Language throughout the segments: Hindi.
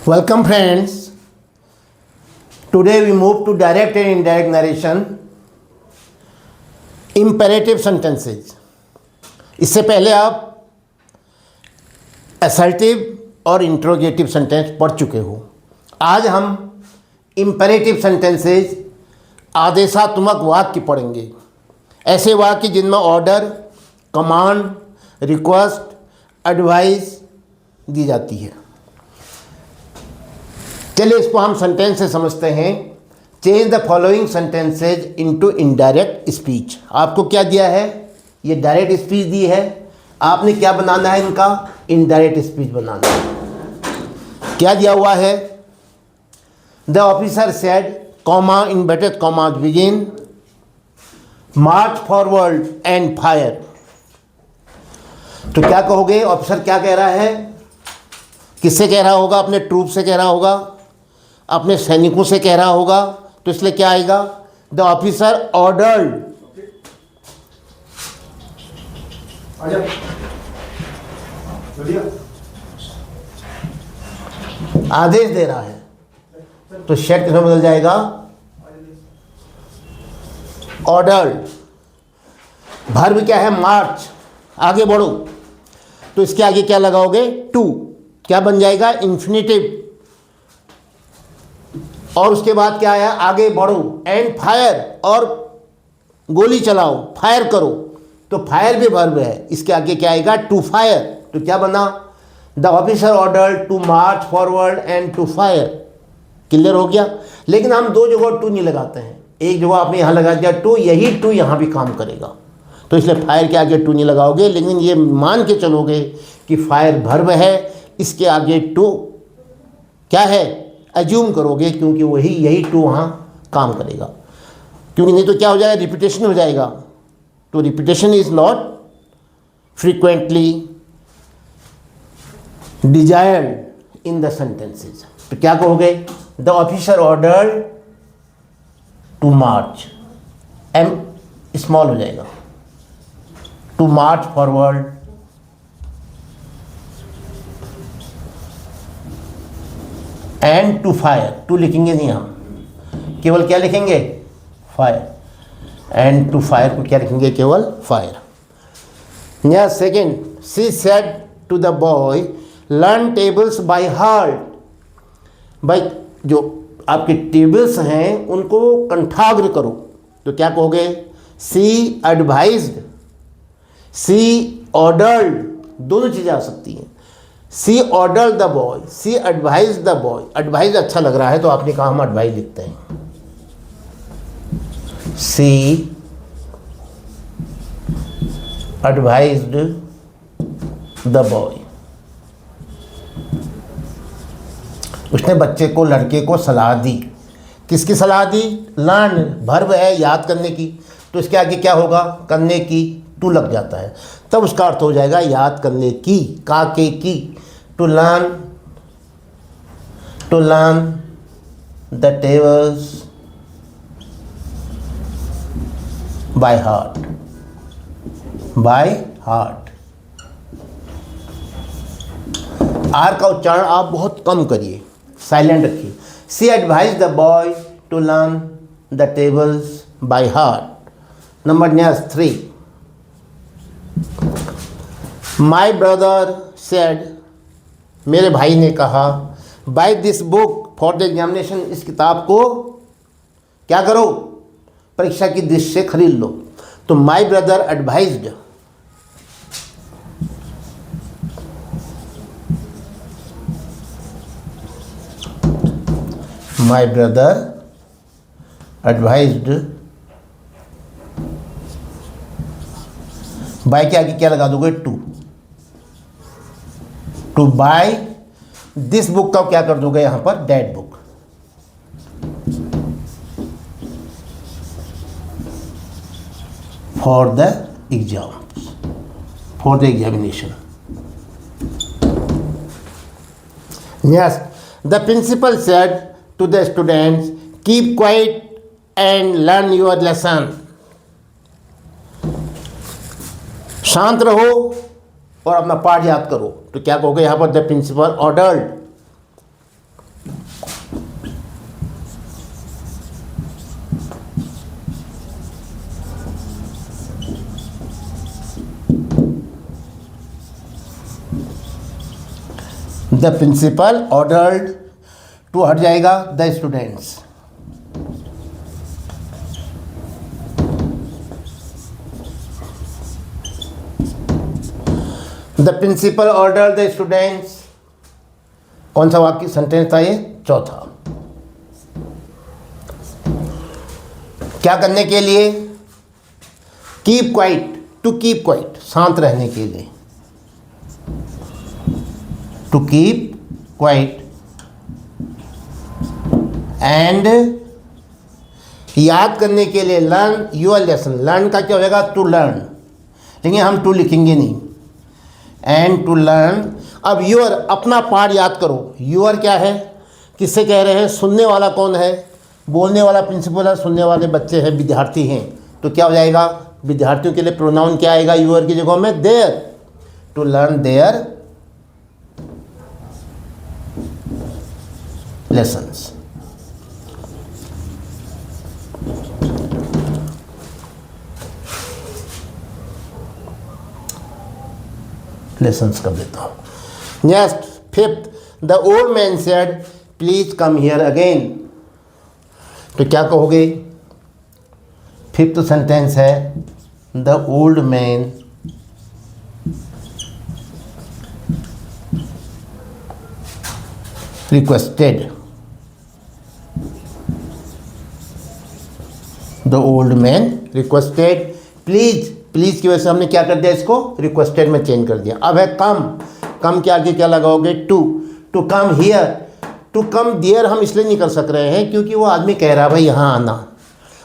Welcome friends. Today we move to direct and indirect narration. Imperative sentences. इससे पहले आप assertive और interrogative सेंटेंस पढ़ चुके हो। आज हम imperative sentences आदेशात्मक वाक्य पढ़ेंगे। ऐसे वाक्य जिनमें ऑर्डर, कमांड, रिक्वेस्ट, एडवाइस दी जाती है। चलिए इसको हम सेंटेंस से समझते हैं। Change the following sentences into indirect speech. आपको क्या दिया है? ये डायरेक्ट स्पीच दी है, आपने क्या बनाना है? इनका इनडायरेक्ट स्पीच बनाना है। क्या दिया हुआ है? The officer said, comma inverted comma begin, March forward and fire. तो क्या कहोगे? ऑफिसर क्या कह रहा है? किससे कह रहा होगा? अपने ट्रूप से कह रहा होगा, अपने सैनिकों से कह रहा होगा। तो इसलिए क्या आएगा? द ऑफिसर ऑर्डर्ड, आदेश दे रहा है। तो शेड किसमें बदल जाएगा? ऑर्डर्ड। वर्ब क्या है? मार्च, आगे बढ़ो। तो इसके आगे क्या लगाओगे? टू। क्या बन जाएगा? इंफिनिटिव। और उसके बाद क्या आया? आगे बढ़ो। एंड फायर, और गोली चलाओ, फायर करो। तो फायर भी वर्ब है। इसके आगे क्या आएगा? To fire. तो क्या बना? The officer order to march forward and to fire. Clear हो गया? लेकिन हम दो जगह टू नहीं लगाते हैं। एक जगह आपने यहाँ लगा दिया टू, यही टू यहाँ भी काम करेगा। तो इसलिए फायर के आगे टू नहीं लगाओगे, लेकिन ये मान के चलोगे कि फायर वर्ब है, इसके आगे टू क्या है? एज्यूम करोगे, क्योंकि वही यही टू वहाँ काम करेगा। क्योंकि नहीं तो क्या हो जाएगा? रिपीटेशन हो जाएगा। तो repetition is not frequently desired in the sentences. तो क्या कहोगे? The officer order to march, M small हो जाएगा, to march forward and to fire. To लिखेंगे नहीं हम, केवल क्या लिखेंगे? फायर। एंड टू फायर को क्या लिखेंगे? केवल फायर। या second, she said to the boy, learn tables by heart. भाई जो आपके टेबल्स हैं उनको कंठाग्र करो। तो क्या कहोगे? सी एडवाइज्ड, सी ऑर्डर्ड, दोनों चीज़ें आ सकती हैं। See order the boy, see advise the boy. Advise अच्छा लग रहा है तो आपने कहा हम एडवाइज लिखते हैं। सी एडवाइज्ड द बॉय। उसने बच्चे को, लड़के को सलाह दी। किसकी सलाह दी? लर्न वर्ब है, याद करने की। तो इसके आगे क्या होगा? करने की टू लग जाता है, तब उसका अर्थ हो जाएगा याद करने की, का के की। To learn the tables by heart, by heart. R का उच्चारण आप बहुत कम करिए, साइलेंट रखिए। See advise the boy to learn the tables by heart. Number 3, my brother said, मेरे भाई ने कहा, buy this book for the examination, इस किताब को क्या करो? परीक्षा की दृष्टि से खरीद लो। तो my brother advised, my brother advised, buy के आगे क्या लगा दोगे? To. To buy this book का क्या कर दोगे यहां पर? That book. For the exam, for the examination. Yes, the principal said to the students, keep quiet and learn your lesson. शांत रहो और अपना पाठ याद करो। तो क्या कहोगे यहाँ पर? The principal ordered the principal ordered to हट जाएगा the students. The principal order the students, कौन सा वाक्य सेंटेंस था ये? चौथा। क्या करने के लिए? Keep quiet, to keep quiet, शांत रहने के लिए। टू कीप क्वाइट एंड याद करने के लिए लर्न योर लेसन। लर्न का क्या होगा? टू लर्न, लेकिन हम टू लिखेंगे नहीं। And to learn. अब योर, अपना पार्ट याद करो। योर क्या है? किससे कह रहे हैं? सुनने वाला कौन है? बोलने वाला प्रिंसिपल है, सुनने वाले बच्चे हैं, विद्यार्थी हैं। तो क्या हो जाएगा? विद्यार्थियों के लिए प्रोनाउन क्या आएगा योर की जगह में? Their. To learn their lessons. Lessons कर देता हूँ। Next, fifth, the old man said please come here again. तो क्या कहोगे? फिफ्थ सेंटेंस है the old man requested. The old man requested, please. Please की वजह से हमने क्या कर दिया? इसको रिक्वेस्टेड में चेंज कर दिया। अब है कम। कम के आगे क्या लगाओगे? To. To come here. To come there हम इसलिए नहीं कर सक रहे हैं क्योंकि वो आदमी कह रहा है भाई यहाँ आना।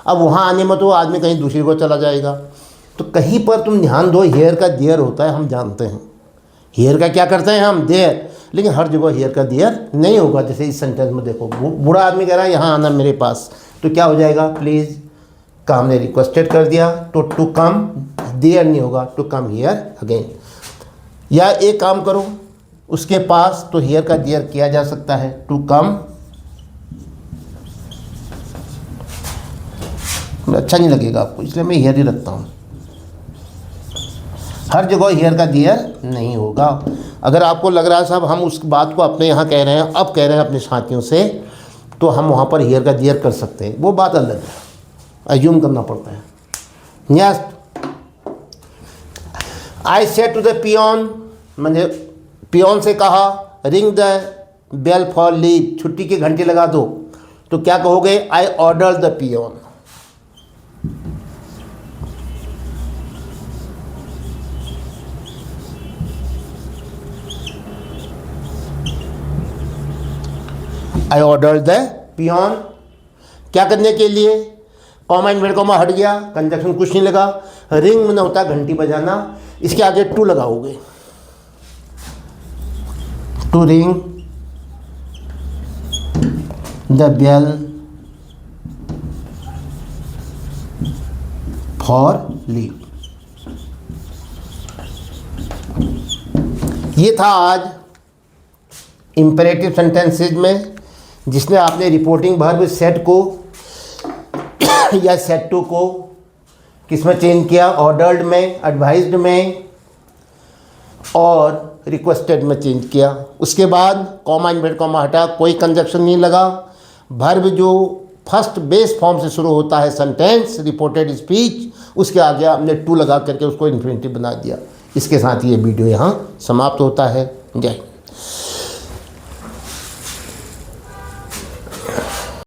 अब वहाँ आने में तो वो आदमी कहीं दूसरी को चला जाएगा। तो कहीं पर तुम ध्यान दो, हियर का देयर होता है, हम जानते हैं। हियर का क्या करते हैं हम? देयर। लेकिन हर जगह हियर का देयर नहीं होगा। जैसे इस सेंटेंस में देखो, बूढ़ा आदमी कह रहा है यहाँ आना मेरे पास, तो क्या हो जाएगा? प्लीज़ का हमने रिक्वेस्टेड कर दिया, तो टू कम देयर नहीं होगा, टू कम हियर अगेन। या एक काम करो, उसके पास, तो हियर का देयर किया जा सकता है, टू कम। अच्छा नहीं लगेगा आपको, इसलिए मैं हियर ही रखता हूँ। हर जगह हियर का देयर नहीं होगा। अगर आपको लग रहा है साहब हम उस बात को अपने यहाँ कह रहे हैं, अब कह रहे हैं अपने साथियों से, तो हम वहाँ पर हियर का देयर कर सकते हैं, वो बात अलग है, अज्यूम करना पड़ता है। Next, I said to the peon, मैंने पियोन से कहा ring the bell for leave, छुट्टी की घंटी लगा दो। तो क्या कहोगे? I order the peon. I order the peon. क्या करने के लिए? कॉमा इन्वर्टेड कॉमा हट गया, कंजक्शन कुछ नहीं लगा। रिंग में होता है घंटी बजाना, इसके आगे टू लगाओगे, to ring the bell for leave. ये था आज इंपेरेटिव सेंटेंसेज में, जिसमें आपने रिपोर्टिंग वर्ब सेट को या सेट टू को किस में चेंज किया? ऑर्डर्ड में, एडवाइज्ड में और रिक्वेस्टेड में चेंज किया। उसके बाद कॉमा इन्वर्टेड कॉमा हटा, कोई कंजक्शन नहीं लगा। वर्ब जो फर्स्ट बेस फॉर्म से शुरू होता है सेंटेंस, रिपोर्टेड स्पीच, उसके आगे आपने टू लगा करके उसको इन्फिनिटिव बना दिया। इसके साथ ये वीडियो यहाँ समाप्त होता है। जय हिंद।